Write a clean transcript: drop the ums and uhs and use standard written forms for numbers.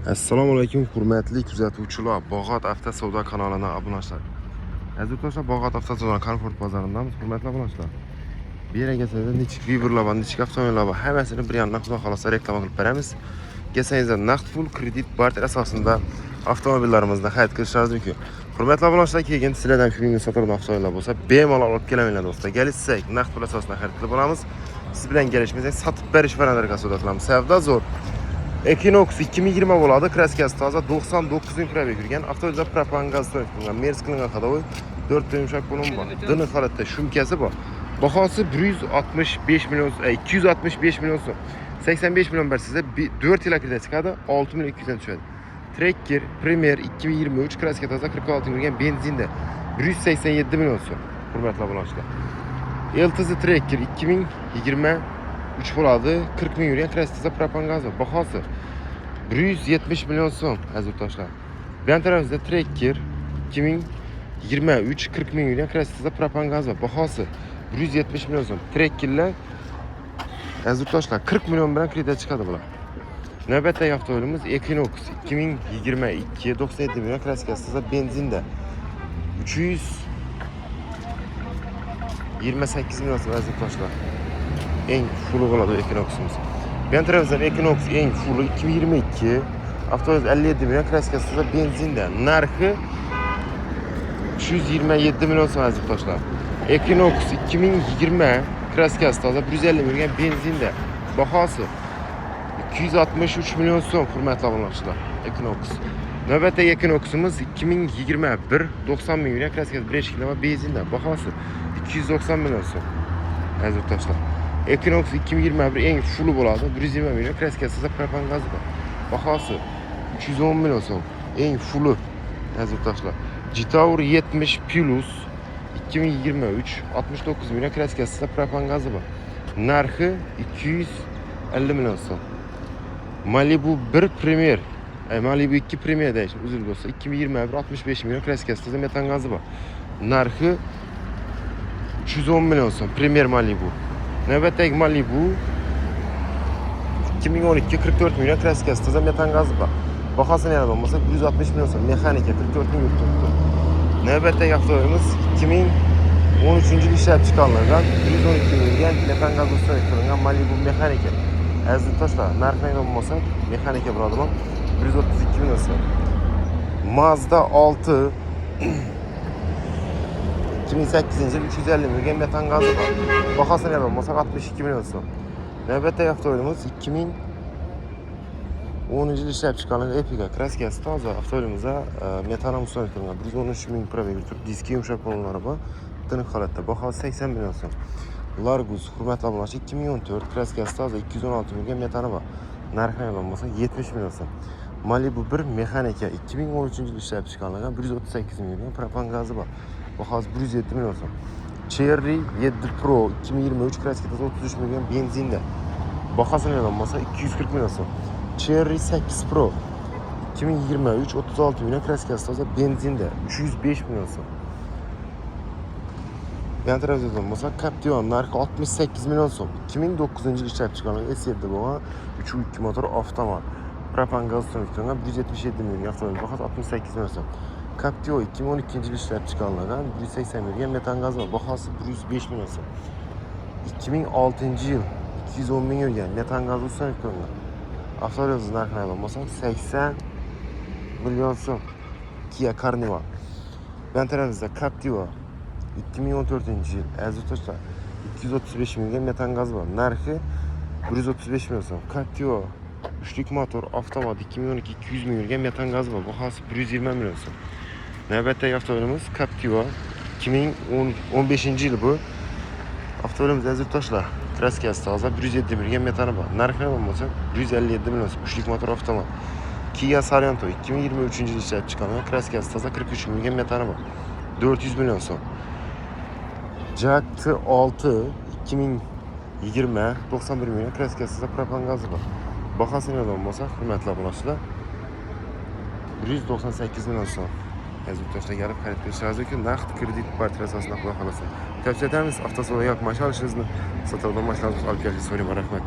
Assalomu alaykum hurmatli kuzatuvchilar. Bog'ot avto savdo kanaliga obunachlar. Aziz do'stlar, Bog'ot avto savdo Komfort bozoridamiz. Hurmatli obunachilar. Bu yerga kelsangiz nechik Viberlar va nechik avtomobillar va hammasini bir yandan xudo xolosa reklama qilib beramiz. Kelsangiz naqd pul, kredit, barter asosida avtomobillarimizni xarid qilishingiz mumkin. Hurmatli obunachilar, kelgan sizlardan shuningdek sotilgan avtomobillar bo'lsa, bemalol olib kelavering do'stlar. Kelishsak, naqd pul asosida xarid qilib olamiz. Siz bilan kelishmasak, sotib berish variantlariga savdo qilamiz. Savdo zo'r. Equinox 2020 bo'ladi, kraskasi toza, 99 ming probeg yurgan, avtomobilda propan gaz to'ldirilgan, merz qilingan hadovoy, 4 ta yumshoq bo'lim bor. Dini holatda shumkasi bor. Bahosi 165 million, 265 million so'm. 85 million bersizda 4 yil kredit chiqadi, 6 million 200 dan tushadi. Tracker Premier 2023 kraska toza, 46 yurgan benzinda 187 million so'm. Hurmatli obunachilar. Eltizi Tracker 2023 bo'ladi, 40 ming yurgan kraskasi propan gaz bor. Bahosi 170 million so'm aziz do'stlar. Bu tarafda Tracker 2023 40 ming yurgan kraskasi propan gaz bor. Bahosi 170 million so'm. Trackerlar aziz do'stlar 40 million bilan kredit chiqadi bular. Navbatdagi avtomobilimiz Equinox 2022 97 million kraskasi benzinda 328 million so'm aziz do'stlar. Eng full bo'ladi Equinox'imiz. Ben tarafdan Equinox eng full 2022 avtomobil 57 million kraskasi benzinda. Narxi 327 million so'm aziz do'stlar. Equinox 2020 kraskasi toza 150 million benzinda. Bahosi 263 million so'm hurmatli obunachilar. Equinox. Navbatdagi Equinox'imiz 2021 90 million kraskasi 1 kg benzinda. Bahosi 290 million so'm aziz do'stlar. Equinox 2021 eng full bo'ladi, 120 million kraskasi propan gazi bor. Bahosi 310 million so'm. Eng fulli aziz do'stlar. G-Tower 70 Plus 2023 69 million kraskasi propan gazi bor. Narxi 250 million so'm. Malibu 1 Premier, Malibu 2 Premier deyish, uzun bo'lsa 2021 65 million kraskasi metan gazi bor. Narxi 310 million so'm. Premier Malibu. Navbatdagi Malibu 2012 44 million kraskasi toza metan gazi bor. Bahosini yana bo'lmasa 160 million so'm. Mexanika 44 ming turibdi. Navbatdagi avtomobilimiz 2013 yil ishlab chiqarilgan 112 million metan gazi ustidan qilingan Malibu mexanika. Aziz do'stlar, narxini bo'lmasa mexanika bo'ladimi? 132 million so'm. Mazda 6 2008 yil 350 million metan gazi bor. Bahosini yana bo'lmasa 62 million so'm. Navbatdagi avtomobilimiz 2010 yil ishlab chiqarilgan Epica kraskasi toza avtomobilimizda metan ustidan qilingan 113 ming probeg turib, diski yumshoq bo'limlari bor. Tiniq holatda. Bahosi 80 million so'm. Largus hurmatli obunachilar 2014 kraskasi toza 216 million metani bor. Narxi bo'lmasa 70 million so'm. Malibu 1 mexanika 2013 yil ishlab chiqarilgan 138 million propan gazi bor. Bahosi 107 million so'm. Cherry 7 Pro 2023 kraskasi 33 million benzinda. Bahosini olmasa 240 million so'm. Cherry 8 Pro 2023 36 million kraskasi toza benzinda 305 million so'm. Yan tarafdan bo'lsa Captiva narxi 68 million so'm. 2009 yil ishlab chiqarilgan S7 bo'lgan 3.2 motor avtomat. Propan gaz ustidan 177 million avtomobil bahosi 68 million so'm. Captiva 2012 yil ishlab chiqarilgan 180 million metan gazi bor. Bahosi 105 million so'm. 2006 yil 210 ming yurgan metan gazi ustidan qilingan. Avtomobil narxini olmasa 80 million so'm. Kia Carnival. Ben tarafimizda Captiva 2014 yil aziz do'stlar 235 million metan gazi bor. Narxi 135 million so'm. Captiva 3 motor avtomat 2012 200 ming yurgan metan gazi bor. Bahosi 120 million so'm. Navbatdagi avtomobilimiz Captiva 2015 yil bu. Avtomobilimiz aziz do'stlar kraskasi toza 107 million metani bor. Narxi bo'lmasa 157 million so'm. 3 motor avtomat. Kia Sorento 2023 yil ishlab chiqarilgan kraskasi toza 43 million metani bor. 400 million so'm. Jack T6 2020 91 million kraskasi propan gazi bor. Bahosini olmasa hurmatli obunachilar 198 million so'm. Aziz do'stlar, kelib xarid qilishingiz mumkin. Naqd kredit barter asosida xudo xolasa. Tavsiya etamiz, avtosavdo yoki mashina olishingizni sotuvdan mashinalarni olib kelishingizni so'rayman. Rahmat.